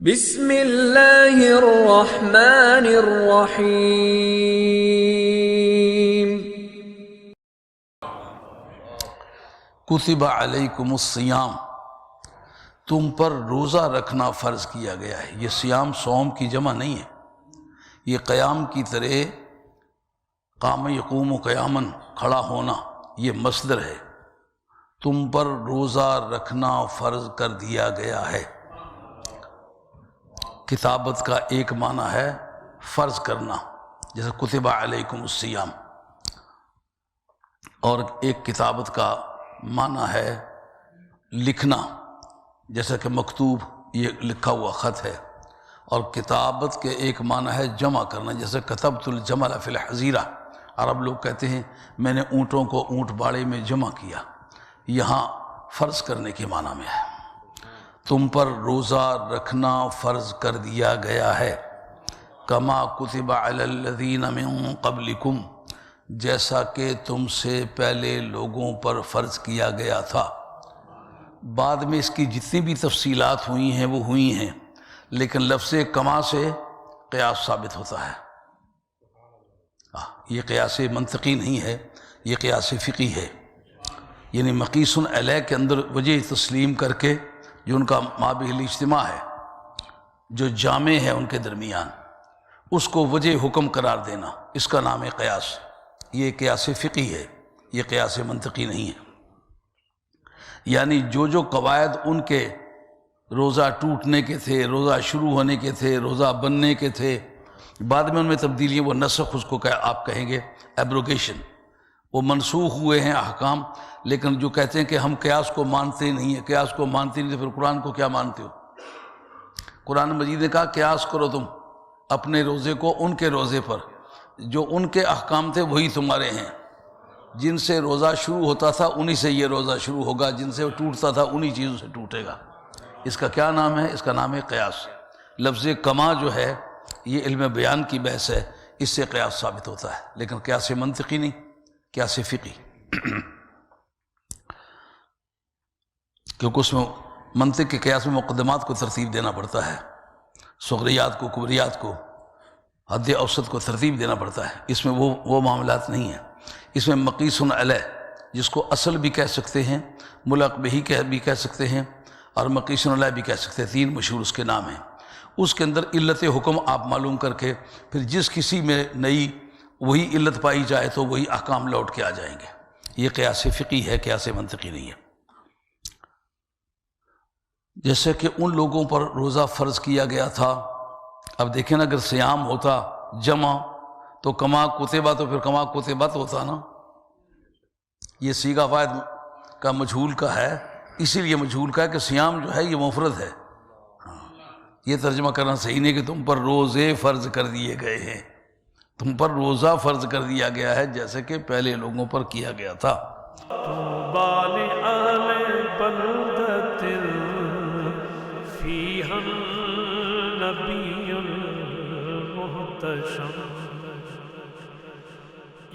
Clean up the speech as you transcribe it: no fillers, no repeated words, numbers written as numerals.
بسم اللہ الرحمن الرحیم۔ کتب علیکم الصیام، تم پر روزہ رکھنا فرض کیا گیا ہے۔ یہ صیام صوم کی جمع نہیں ہے، یہ قیام کی طرح قام یقوم و قیامن کھڑا ہونا، یہ مصدر ہے۔ تم پر روزہ رکھنا فرض کر دیا گیا ہے۔ کتابت کا ایک معنی ہے فرض کرنا، جیسے کتب علیکم الصیام، اور ایک کتابت کا معنی ہے لکھنا، جیسا کہ مکتوب یہ لکھا ہوا خط ہے۔ اور کتابت کے ایک معنی ہے جمع کرنا، جیسے کتبت الجمل فی الحظیرہ، عرب لوگ کہتے ہیں میں نے اونٹوں کو اونٹ باڑے میں جمع کیا، یہاں فرض کرنے کے معنی میں ہے۔ تم پر روزہ رکھنا فرض کر دیا گیا ہے، کما کتب علی الذین من قبلکم، جیسا کہ تم سے پہلے لوگوں پر فرض کیا گیا تھا۔ بعد میں اس کی جتنی بھی تفصیلات ہوئی ہیں وہ ہوئی ہیں، لیکن لفظ کما سے قیاس ثابت ہوتا ہے۔ یہ قیاس منطقی نہیں ہے، یہ قیاس فقہی ہے، یعنی مقیس علیہ کے اندر وجہ تسلیم کر کے جو ان کا مابہ الاجتماع ہے، جو جامع ہے ان کے درمیان، اس کو وجہ حکم قرار دینا، اس کا نام ہے قیاس۔ یہ قیاس فقہی ہے، یہ قیاس منطقی نہیں ہے۔ یعنی جو قواعد ان کے روزہ ٹوٹنے کے تھے، روزہ شروع ہونے کے تھے، روزہ بننے کے تھے، بعد میں ان میں تبدیلیاں، وہ نسخ اس کو آپ کہیں گے ایبروگیشن، وہ منسوخ ہوئے ہیں احکام۔ لیکن جو کہتے ہیں کہ ہم قیاس کو مانتے نہیں ہیں، قیاس کو مانتے نہیں تو پھر قرآن کو کیا مانتے ہو؟ قرآن مجید نے کہا قیاس کرو تم اپنے روزے کو ان کے روزے پر، جو ان کے احکام تھے وہی تمہارے ہیں۔ جن سے روزہ شروع ہوتا تھا انہی سے یہ روزہ شروع ہوگا، جن سے وہ ٹوٹتا تھا انہی چیزوں سے ٹوٹے گا۔ اس کا کیا نام ہے؟ اس کا نام ہے قیاس۔ لفظ کما جو ہے یہ علم بیان کی بحث ہے، اس سے قیاس ثابت ہوتا ہے، لیکن قیاس منطقی نہیں، قیاس فقہی، کیونکہ اس میں منطق کے قیاس میں مقدمات کو ترتیب دینا پڑتا ہے، صغریات کو، کبریات کو، حد اوسط کو ترتیب دینا پڑتا ہے۔ اس میں وہ معاملات نہیں ہیں۔ اس میں مقیس علیہ، جس کو اصل بھی کہہ سکتے ہیں، ملق بہی بھی کہہ سکتے ہیں، اور مقیس علیہ بھی کہہ سکتے ہیں، تین مشہور اس کے نام ہیں۔ اس کے اندر علت حکم آپ معلوم کر کے پھر جس کسی میں نئی وہی علت پائی جائے تو وہی احکام لوٹ کے آ جائیں گے۔ یہ قیاس فقہی ہے، قیاس منطقی نہیں ہے۔ جیسے کہ ان لوگوں پر روزہ فرض کیا گیا تھا، اب دیکھیں نا، اگر صیام ہوتا جمع تو کما کتبہ، تو پھر کما کتبت ہوتا نا۔ یہ صیغہ فاعل کا مجہول کا ہے، اسی لیے مجہول کا ہے کہ صیام جو ہے یہ مفرد ہے۔ یہ ترجمہ کرنا صحیح نہیں کہ تم پر روزے فرض کر دیے گئے ہیں، تم پر روزہ فرض کر دیا گیا ہے جیسے کہ پہلے لوگوں پر کیا گیا تھا۔ فیہا النبی المحتشم